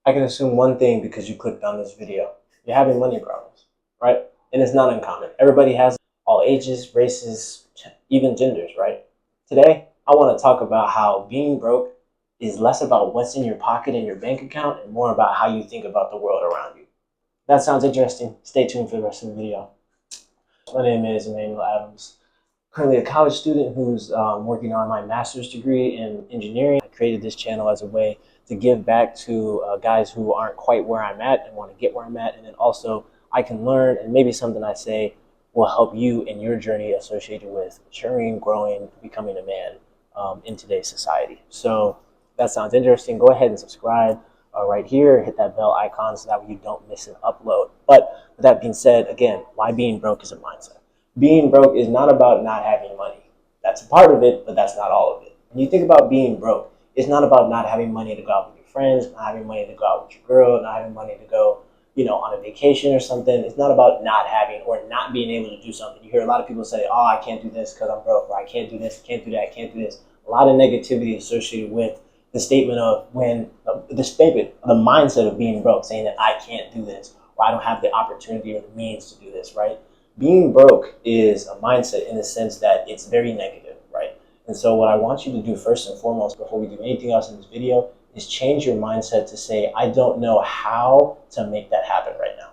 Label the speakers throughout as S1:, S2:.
S1: I can assume one thing because you clicked on this video. You're having money problems, right? And it's not uncommon. Everybody has all ages, races, even genders, right? Today, I want to talk about how being broke is less about what's in your pocket and your bank account and more about how you think about the world around you. That sounds interesting. Stay tuned for the rest of the video. My name is Emmanuel Adams. Currently a college student who's working on my master's degree in engineering. I created this channel as a way to give back to guys who aren't quite where I'm at and want to get where I'm at. And then also I can learn, and maybe something I say will help you in your journey associated with maturing, growing, becoming a man in today's society. So if that sounds interesting, go ahead and subscribe right here. Hit that bell icon so that you don't miss an upload. But with that being said, again, why being broke is a mindset. Being broke is not about not having money. That's a part of it, but that's not all of it. When you think about being broke, it's not about not having money to go out with your friends, not having money to go out with your girl, not having money to go, on a vacation or something. It's not about not having or not being able to do something. You hear a lot of people say, oh, I can't do this because I'm broke, or I can't do this, can't do that, can't do this. A lot of negativity associated with the statement of the mindset of being broke, saying that I can't do this, or I don't have the opportunity or the means to do this, right? Being broke is a mindset in the sense that it's very negative, right? And so what I want you to do first and foremost before we do anything else in this video is change your mindset to say, I don't know how to make that happen right now.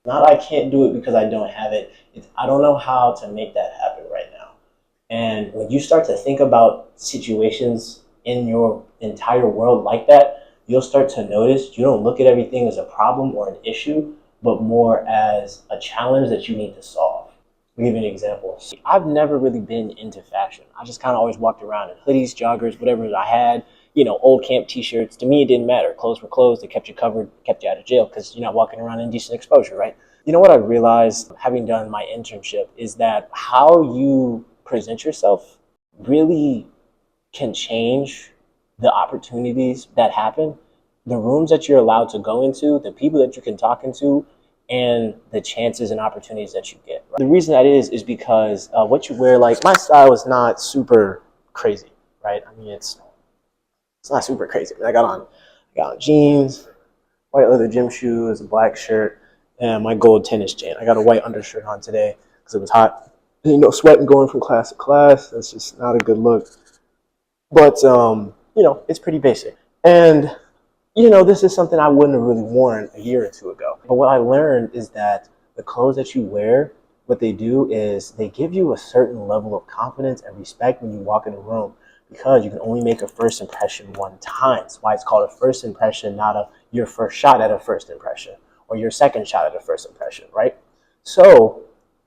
S1: Not I can't do it because I don't have it. It's I don't know how to make that happen right now. And when you start to think about situations in your entire world like that, you'll start to notice you don't look at everything as a problem or an issue, but more as a challenge that you need to solve. I'll give you an example. I've never really been into fashion. I just kind of always walked around in hoodies, joggers, whatever I had, old camp t-shirts. To me, it didn't matter. Clothes were clothes. They kept you covered, kept you out of jail because you're not walking around in decent exposure, right? You know what I realized having done my internship is that how you present yourself really can change the opportunities that happen, the rooms that you're allowed to go into, the people that you can talk into, and the chances and opportunities that you get. Right? The reason that is because what you wear, like my style is not super crazy, right? I mean, it's not super crazy. I got on jeans, white leather gym shoes, a black shirt, and my gold tennis chain. I got a white undershirt on today because it was hot. Sweating going from class to class. That's just not a good look. But it's pretty basic. And this is something I wouldn't have really worn a year or two ago. But what I learned is that the clothes that you wear, what they do is they give you a certain level of confidence and respect when you walk in a room, because you can only make a first impression one time. That's why it's called a first impression, not your first shot at a first impression or your second shot at a first impression, right? So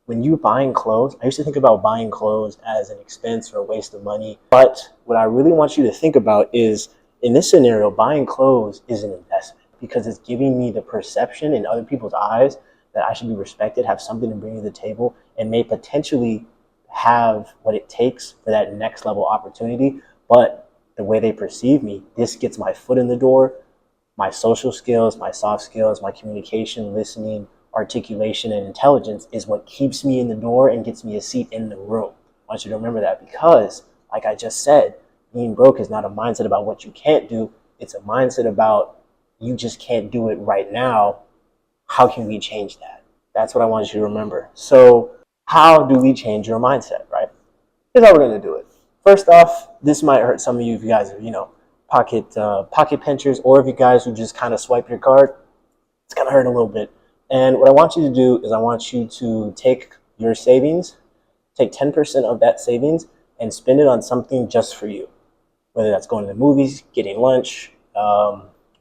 S1: when you're buying clothes, I used to think about buying clothes as an expense or a waste of money. But what I really want you to think about is, in this scenario, buying clothes is an investment because it's giving me the perception in other people's eyes that I should be respected, have something to bring to the table, and may potentially have what it takes for that next level opportunity. But the way they perceive me, this gets my foot in the door. My social skills, my soft skills, my communication, listening, articulation, and intelligence is what keeps me in the door and gets me a seat in the room. I want you to remember that because, like I just said, being broke is not a mindset about what you can't do. It's a mindset about you just can't do it right now. How can we change that? That's what I want you to remember. So how do we change your mindset, right? Here's how we're going to do it. First off, this might hurt some of you if you guys are, pocket pinchers, or if you guys who just kind of swipe your card, it's going to hurt a little bit. And what I want you to do is I want you to take your savings, take 10% of that savings and spend it on something just for you. Whether that's going to the movies, getting lunch,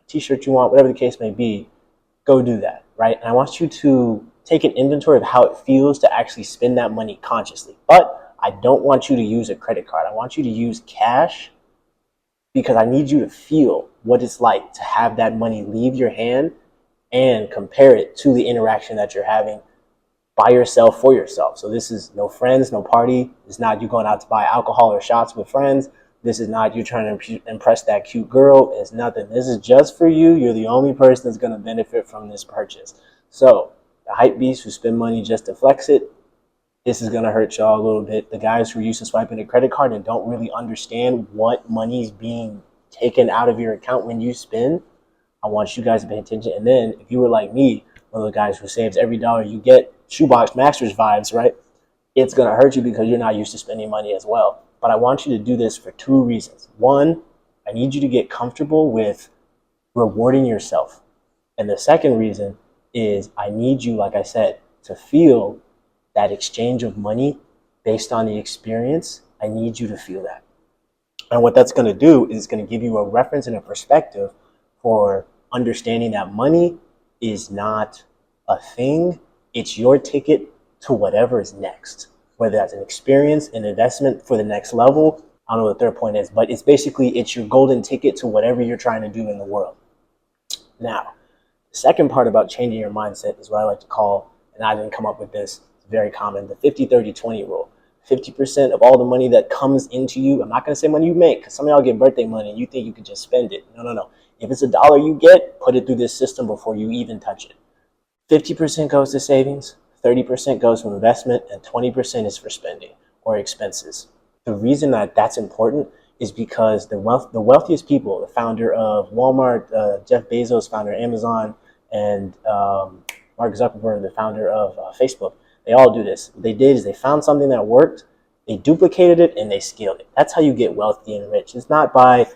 S1: t-shirt you want, whatever the case may be, go do that, right? And I want you to take an inventory of how it feels to actually spend that money consciously. But I don't want you to use a credit card. I want you to use cash because I need you to feel what it's like to have that money leave your hand and compare it to the interaction that you're having by yourself for yourself. So this is no friends, no party. It's not you going out to buy alcohol or shots with friends. This is not you trying to impress that cute girl. It's nothing. This is just for you. You're the only person that's going to benefit from this purchase. So the hype beasts who spend money just to flex it, this is going to hurt y'all a little bit. The guys who are used to swiping a credit card and don't really understand what money is being taken out of your account when you spend, I want you guys to pay attention. And then if you were like me, one of the guys who saves every dollar you get, shoebox masters vibes, right? It's going to hurt you because you're not used to spending money as well. But I want you to do this for two reasons. One, I need you to get comfortable with rewarding yourself. And the second reason is I need you, like I said, to feel that exchange of money based on the experience. I need you to feel that. And what that's going to do is it's going to give you a reference and a perspective for understanding that money is not a thing. It's your ticket to whatever is next, whether that's an experience, an investment for the next level. I don't know what the third point is, but it's basically, it's your golden ticket to whatever you're trying to do in the world. Now, the second part about changing your mindset is what I like to call, and I didn't come up with this, it's very common, the 50-30-20 rule. 50% of all the money that comes into you, I'm not going to say money you make, because some of y'all get birthday money and you think you could just spend it. No. If it's $1 you get, put it through this system before you even touch it. 50% goes to savings, 30% goes from investment, and 20% is for spending or expenses. The reason that that's important is because the wealthiest people, the founder of Walmart, Jeff Bezos, founder of Amazon, and Mark Zuckerberg, the founder of Facebook, they all do this. What they did is they found something that worked, they duplicated it, and they scaled it. That's how you get wealthy and rich. It's not by,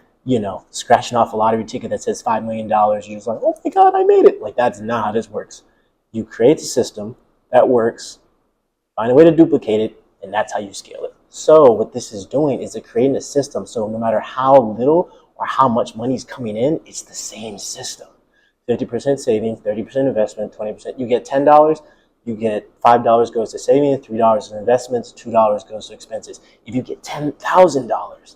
S1: scratching off a lottery ticket that says $5 million. You're just like, oh my God, I made it. Like, that's not how this works. You create a system that works, find a way to duplicate it, and that's how you scale it. So what this is doing is it's creating a system. So no matter how little or how much money is coming in, it's the same system. 50% savings, 30% investment, 20%. You get $10, you get $5 goes to savings, $3 in investments, $2 goes to expenses. If you get $10,000,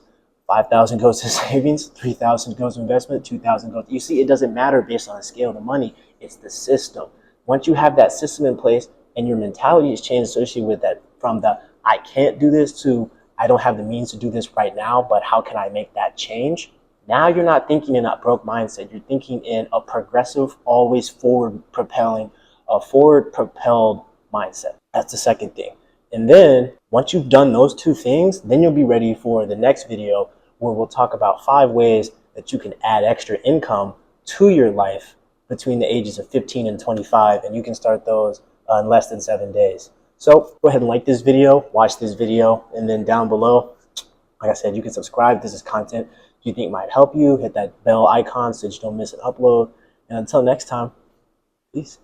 S1: $5,000 goes to savings, $3,000 goes to investment, $2,000 goes. You see, it doesn't matter based on the scale of the money. It's the system. Once you have that system in place and your mentality is changed associated with that, from the I can't do this to I don't have the means to do this right now, but how can I make that change? Now you're not thinking in a broke mindset. You're thinking in a progressive, always forward propelled mindset. That's the second thing. And then once you've done those two things, then you'll be ready for the next video where we'll talk about 5 ways that you can add extra income to your life between the ages of 15 and 25. And you can start those in less than 7 days. So go ahead and like this video, watch this video, and then down below, like I said, you can subscribe. This is content you think might help you. Hit that bell icon so that you don't miss an upload. And until next time, peace.